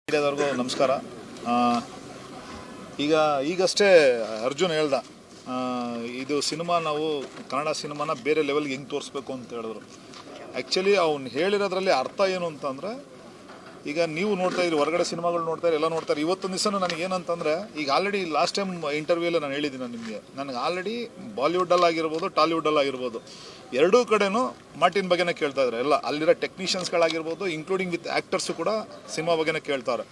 ಮೀಡಿಯಾದವ್ರಿಗೂ ನಮಸ್ಕಾರ. ಈಗಷ್ಟೇ ಅರ್ಜುನ್ ಹೇಳ್ದ, ಇದು ಸಿನಿಮಾ ನಾವು ಕನ್ನಡ ಸಿನಿಮಾನ ಬೇರೆ ಲೆವೆಲ್ಗೆ ಹೆಂಗೆ ತೋರಿಸ್ಬೇಕು ಅಂತ ಹೇಳಿದ್ರು. ಆ್ಯಕ್ಚುಲಿ ಅವ್ನು ಹೇಳಿರೋದ್ರಲ್ಲಿ ಅರ್ಥ ಏನು ಅಂತಂದರೆ, ಈಗ ನೀವು ನೋಡ್ತಾ ಇದ್ದೀರಿ, ಹೊರಗಡೆ ಸಿನಿಮಾಗಳು ನೋಡ್ತಾರೆ, ಎಲ್ಲ ನೋಡ್ತಾರೆ. ಇವತ್ತೊಂದು ದಿವಸ ನನಗೆ ಏನಂತಂದರೆ, ಈಗ ಆಲ್ರೆಡಿ ಲಾಸ್ಟ್ ಟೈಮ್ ಇಂಟರ್ವ್ಯೂಲ್ಲಿ ನಾನು ಹೇಳಿದ್ದೀನಿ ನಿಮಗೆ, ನನಗೆ ಆಲ್ರೆಡಿ ಬಾಲಿವುಡ್ಡಲ್ಲಾಗಿರ್ಬೋದು, ಟಾಲಿವುಡ್ಡಲ್ಲಾಗಿರ್ಬೋದು, ಎರಡೂ ಕಡೆನೂ ಮಾರ್ಟಿನ್ ಬಗ್ಗೆನೇ ಕೇಳ್ತಾ ಇದ್ದಾರೆ. ಎಲ್ಲ ಅಲ್ಲಿರೋ ಟೆಕ್ನಿಷಿಯನ್ಸ್ಗಳಾಗಿರ್ಬೋದು, ಇನ್ಕ್ಲೂಡಿಂಗ್ ವಿತ್ ಆ್ಯಕ್ಟರ್ಸು ಕೂಡ ಸಿನಿಮಾ ಬಗ್ಗೆನೇ ಕೇಳ್ತಾರೆ.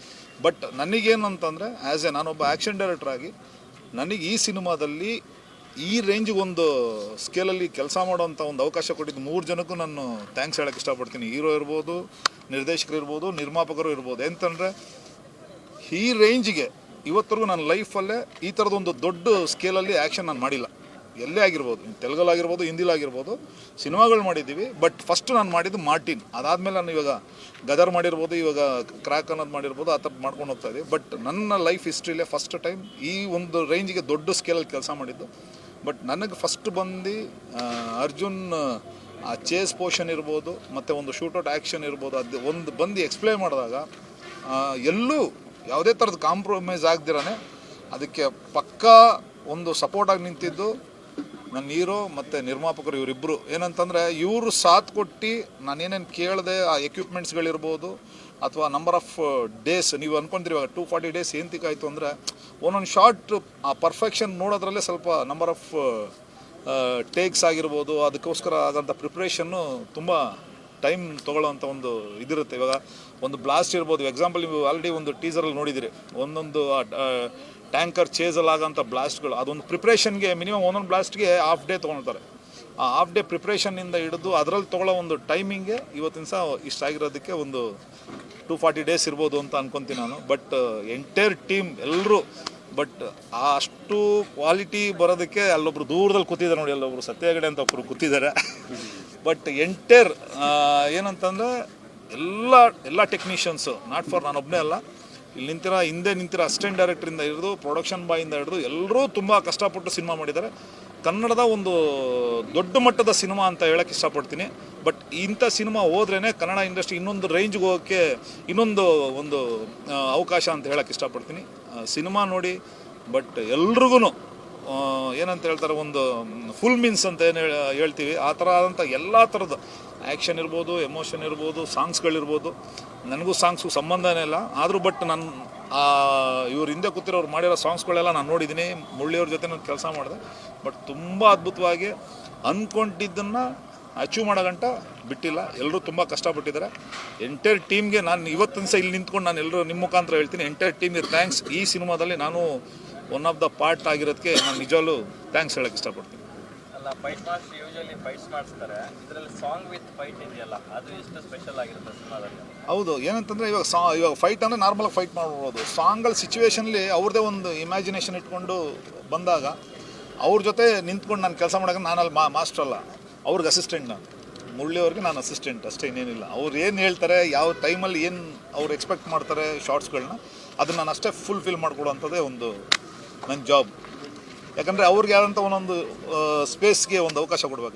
ಬಟ್ ನನಗೇನು ಅಂತಂದರೆ, ನಾನೊಬ್ಬ ಆ್ಯಕ್ಷನ್ ಡೈರೆಕ್ಟರ್ ಆಗಿ ನನಗೆ ಈ ಸಿನಿಮಾದಲ್ಲಿ ಈ ರೇಂಜಿಗೆ ಒಂದು ಸ್ಕೇಲಲ್ಲಿ ಕೆಲಸ ಮಾಡೋವಂಥ ಒಂದು ಅವಕಾಶ ಕೊಟ್ಟಿದ್ದು 3 ಜನಕ್ಕೂ ನಾನು ಥ್ಯಾಂಕ್ಸ್ ಹೇಳೋಕ್ಕೆ ಇಷ್ಟಪಡ್ತೀನಿ. ಹೀರೋ ಇರ್ಬೋದು, ನಿರ್ದೇಶಕರು ಇರ್ಬೋದು, ನಿರ್ಮಾಪಕರು ಇರ್ಬೋದು. ಎಂತಂದರೆ ಈ ರೇಂಜಿಗೆ ಇವತ್ತರೆಗೂ ನನ್ನ ಲೈಫಲ್ಲೇ ಈ ಥರದೊಂದು ದೊಡ್ಡ ಸ್ಕೇಲಲ್ಲಿ ಆ್ಯಕ್ಷನ್ ನಾನು ಮಾಡಿಲ್ಲ. ಎಲ್ಲೇ ಆಗಿರ್ಬೋದು, ತೆಲುಗಲ್ಲಾಗಿರ್ಬೋದು, ಹಿಂದಿಲಾಗಿರ್ಬೋದು, ಸಿನಿಮಾಗಳು ಮಾಡಿದ್ದೀವಿ. ಬಟ್ ಫಸ್ಟ್ ನಾನು ಮಾಡಿದ್ದು ಮಾರ್ಟಿನ್. ಅದಾದಮೇಲೆ ನಾನು ಇವಾಗ ಗದರ್ ಮಾಡಿರ್ಬೋದು, ಇವಾಗ ಕ್ರ್ಯಾಕ್ ಅನ್ನೋದು ಮಾಡಿರ್ಬೋದು, ಆ ಥರ ಮಾಡ್ಕೊಂಡು ಹೋಗ್ತಾ ಇದ್ದೀವಿ. ಬಟ್ ನನ್ನ ಲೈಫ್ ಹಿಸ್ಟ್ರಿಲೇ ಫಸ್ಟ್ ಟೈಮ್ ಈ ಒಂದು ರೇಂಜಿಗೆ ದೊಡ್ಡ ಸ್ಕೇಲಲ್ಲಿ ಕೆಲಸ ಮಾಡಿದ್ದು. ಬಟ್ ನನಗೆ ಫಸ್ಟ್ ಬಂದು ಅರ್ಜುನ್ ಆ ಚೇಸ್ ಪೋರ್ಷನ್ ಇರ್ಬೋದು, ಮತ್ತು ಒಂದು ಶೂಟೌಟ್ ಆ್ಯಕ್ಷನ್ ಇರ್ಬೋದು, ಅದು ಒಂದು ಬಂದು ಎಕ್ಸ್ಪ್ಲೈನ್ ಮಾಡಿದಾಗ ಎಲ್ಲೂ ಯಾವುದೇ ಥರದ ಕಾಂಪ್ರಮೈಸ್ ಆಗ್ದಿರಾನೆ ಅದಕ್ಕೆ ಪಕ್ಕಾ ಒಂದು ಸಪೋರ್ಟಾಗಿ ನಿಂತಿದ್ದು ನನ್ನ ಹೀರೋ ಮತ್ತು ನಿರ್ಮಾಪಕರು. ಇವರಿಬ್ಬರು ಏನಂತಂದರೆ, ಇವರು ಸಾಥ್ ಕೊಟ್ಟು ನಾನೇನೇನು ಕೇಳಿದೆ, ಆ ಎಕ್ವಿಪ್ಮೆಂಟ್ಸ್ಗಳಿರ್ಬೋದು ಅಥವಾ ನಂಬರ್ ಆಫ್ ಡೇಸ್, ನೀವು ಅಂದ್ಕೊಂತೀರಿ ಇವಾಗ 240 ಡೇಸ್ ಏಂತಿಕಾಯಿತು ಅಂದರೆ, ಒಂದೊಂದು ಶಾರ್ಟ್ ಆ ಪರ್ಫೆಕ್ಷನ್ ನೋಡೋದ್ರಲ್ಲೇ ಸ್ವಲ್ಪ ನಂಬರ್ ಆಫ್ ಟೇಕ್ಸ್ ಆಗಿರ್ಬೋದು, ಅದಕ್ಕೋಸ್ಕರ ಆಗೋಂಥ ಪ್ರಿಪ್ರೇಷನ್ನು ತುಂಬ ಟೈಮ್ ತೊಗೊಳ್ಳೋವಂಥ ಒಂದು ಇದಿರುತ್ತೆ. ಇವಾಗ ಒಂದು ಬ್ಲಾಸ್ಟ್ ಇರ್ಬೋದು, ಎಕ್ಸಾಂಪಲ್ ನೀವು ಆಲ್ರೆಡಿ ಒಂದು ಟೀಸರಲ್ಲಿ ನೋಡಿದ್ದೀರಿ, ಒಂದೊಂದು ಟ್ಯಾಂಕರ್ ಚೇಸಲ್ಲಿ ಆಗೋಂಥ ಬ್ಲಾಸ್ಟ್ಗಳು, ಅದೊಂದು ಪ್ರಿಪ್ರೇಷನ್ಗೆ ಮಿನಿಮಮ್ ಒಂದೊಂದು ಬ್ಲಾಸ್ಟ್ಗೆ ಹಾಫ್ ಡೇ ತೊಗೊಳ್ತಾರೆ. ಆ ಹಾಫ್ ಡೇ ಪ್ರಿಪ್ರೇಷನ್ನಿಂದ ಹಿಡಿದು ಅದರಲ್ಲಿ ತೊಗೊಳ್ಳೋ ಒಂದು ಟೈಮಿಂಗ್ಗೆ ಇವತ್ತಿನ ಸಹ ಇಷ್ಟಾಗಿರೋದಕ್ಕೆ ಒಂದು 240 ಡೇಸ್ ಇರ್ಬೋದು ಅಂತ ಅನ್ಕೊತೀನಿ ನಾನು. ಬಟ್ ಎಂಟೈರ್ ಟೀಮ್ ಎಲ್ಲರೂ, ಬಟ್ ಅಷ್ಟು ಕ್ವಾಲಿಟಿ ಬರೋದಕ್ಕೆ ಅಲ್ಲೊಬ್ರು ದೂರದಲ್ಲಿ ಕೂತಿದ್ದಾರೆ ನೋಡಿ, ಅಲ್ಲೊಬ್ರು ಸತ್ಯಗಡೆ ಅಂತ ಒಬ್ಬರು ಕೂತಿದ್ದಾರೆ. ಬಟ್ ಎಂಟೈರ್ ಏನಂತಂದರೆ ಎಲ್ಲ ಟೆಕ್ನಿಷಿಯನ್ಸು, ನಾಟ್ ಫಾರ್ ನಾನೊಬ್ಬನೇ ಅಲ್ಲ, ಇಲ್ಲಿ ಹಿಂದೆ ನಿಂತಿರೋ ಅಸಿಸ್ಟೆಂಟ್ ಡೈರೆಕ್ಟ್ರಿಂದ ಹಿಡಿದು ಪ್ರೊಡಕ್ಷನ್ ಬಾಯಿಂದ ಹಿಡಿದು ಎಲ್ಲರೂ ತುಂಬ ಕಷ್ಟಪಟ್ಟು ಸಿನಿಮಾ ಮಾಡಿದ್ದಾರೆ. ಕನ್ನಡದ ಒಂದು ದೊಡ್ಡ ಮಟ್ಟದ ಸಿನಿಮಾ ಅಂತ ಹೇಳೋಕ್ಕೆ ಇಷ್ಟಪಡ್ತೀನಿ. ಬಟ್ ಇಂಥ ಸಿನಿಮಾ ಹೋದ್ರೇ ಕನ್ನಡ ಇಂಡಸ್ಟ್ರಿ ಇನ್ನೊಂದು ರೇಂಜ್ಗೆ ಹೋಗೋಕ್ಕೆ ಇನ್ನೊಂದು ಅವಕಾಶ ಅಂತ ಹೇಳೋಕ್ಕೆ ಇಷ್ಟಪಡ್ತೀನಿ. ಸಿನಿಮಾ ನೋಡಿ, ಬಟ್ ಎಲ್ರಿಗೂ ಏನಂತ ಹೇಳ್ತಾರೆ, ಒಂದು ಫುಲ್ ಮೀನ್ಸ್ ಅಂತ ಏನು ಹೇಳ್ತೀವಿ, ಆ ಥರ ಆದಂಥ ಎಲ್ಲ ಥರದ ಆ್ಯಕ್ಷನ್ ಇರ್ಬೋದು, ಎಮೋಷನ್ ಇರ್ಬೋದು, ಸಾಂಗ್ಸ್ಗಳಿರ್ಬೋದು. ನನಗೂ ಸಾಂಗ್ಸ್ಗೂ ಸಂಬಂಧನೇ ಇಲ್ಲ, ಆದರೂ ಬಟ್ ನಾನು ಇವ್ರು ಹಿಂದೆ ಕೂತಿರೋರು ಮಾಡಿರೋ ಸಾಂಗ್ಸ್ಗಳೆಲ್ಲ ನಾನು ನೋಡಿದ್ದೀನಿ. ಮುರಳಿಯವ್ರ ಜೊತೆ ನಾನು ಕೆಲಸ ಮಾಡಿದೆ. ಬಟ್ ತುಂಬ ಅದ್ಭುತವಾಗಿ ಅಂದ್ಕೊಂಡಿದ್ದನ್ನು ಅಚೀವ್ ಮಾಡೋ ಗಂಟ ಬಿಟ್ಟಿಲ್ಲ. ಎಲ್ಲರೂ ತುಂಬ ಕಷ್ಟಪಟ್ಟಿದ್ದಾರೆ. ಎಂಟೈರ್ ಟೀಮ್ಗೆ ನಾನು ಇವತ್ತಿನ ಸಹ ಇಲ್ಲಿ ನಿಂತ್ಕೊಂಡು ನಾನು ಎಲ್ಲರೂ ನಿಮ್ಮ ಮುಖಾಂತರ ಹೇಳ್ತೀನಿ, ಎಂಟೈರ್ ಟೀಮ್ಗೆ ಥ್ಯಾಂಕ್ಸ್. ಈ ಸಿನಿಮಾದಲ್ಲಿ ನಾನು ಒನ್ ಆಫ್ ದ ಪಾರ್ಟ್ ಆಗಿರೋದಕ್ಕೆ ನಾನು ನಿಜವಾಗ್ಲೂ ಥ್ಯಾಂಕ್ಸ್ ಹೇಳೋಕ್ಕೆ ಇಷ್ಟಪಡ್ತೀನಿ. ಅಲ್ಲ, ಫೈಟ್ ಮಾರ್ಕ್ಸ್ ಯೂಶಲಿ ಫೈಟ್ಸ್ ಮಾಡಿಸ್ತಾರೆ, ಇದರಲ್ಲಿ ಸಾಂಗ್ ವಿತ್ ಫೈಟ್ ಇದೆಯಲ್ಲ, ಅದು ಎಷ್ಟು ಸ್ಪೆಷಲ್ ಆಗಿರುತ್ತೆ ಸಿನಿಮಾದಲ್ಲಿ? ಹೌದು, ಏನಂತಂದರೆ ಇವಾಗ ಫೈಟ್ ಅಂದರೆ ನಾರ್ಮಲಾಗಿ ಫೈಟ್ ಮಾಡ್ಬೋದು. ಸಾಂಗಲ್ಲಿ ಸಿಚುವೇಷನ್ಲಿ ಅವ್ರದ್ದೇ ಒಂದು ಇಮ್ಯಾಜಿನೇಷನ್ ಇಟ್ಕೊಂಡು ಬಂದಾಗ ಅವ್ರ ಜೊತೆ ನಿಂತ್ಕೊಂಡು ನಾನು ಕೆಲಸ ಮಾಡೋಕೆ ನಾನಲ್ಲಿ ಮಾಸ್ಟರ್ ಅಲ್ಲ, ಅವ್ರಿಗೆ ಅಸಿಸ್ಟೆಂಟ್. ನಾನು ಮುರಳಿಯವ್ರಿಗೆ ನಾನು ಅಸಿಸ್ಟೆಂಟ್ ಅಷ್ಟೇ, ಇನ್ನೇನಿಲ್ಲ. ಅವ್ರು ಏನು ಹೇಳ್ತಾರೆ, ಯಾವ ಟೈಮಲ್ಲಿ ಏನು ಅವ್ರು ಎಕ್ಸ್ಪೆಕ್ಟ್ ಮಾಡ್ತಾರೆ ಶಾರ್ಟ್ಸ್ಗಳನ್ನ, ಅದನ್ನು ನಾನು ಅಷ್ಟೇ ಫುಲ್ಫಿಲ್ ಮಾಡಿಕೊಡೋವಂಥದ್ದೇ ಒಂದು ನನ್ನ ಜಾಬ್. ಯಾಕಂದರೆ ಅವ್ರಿಗೆ ಆದಂಥ ಒಂದೊಂದು ಸ್ಪೇಸ್ಗೆ ಒಂದು ಅವಕಾಶ ಕೊಡಬೇಕು.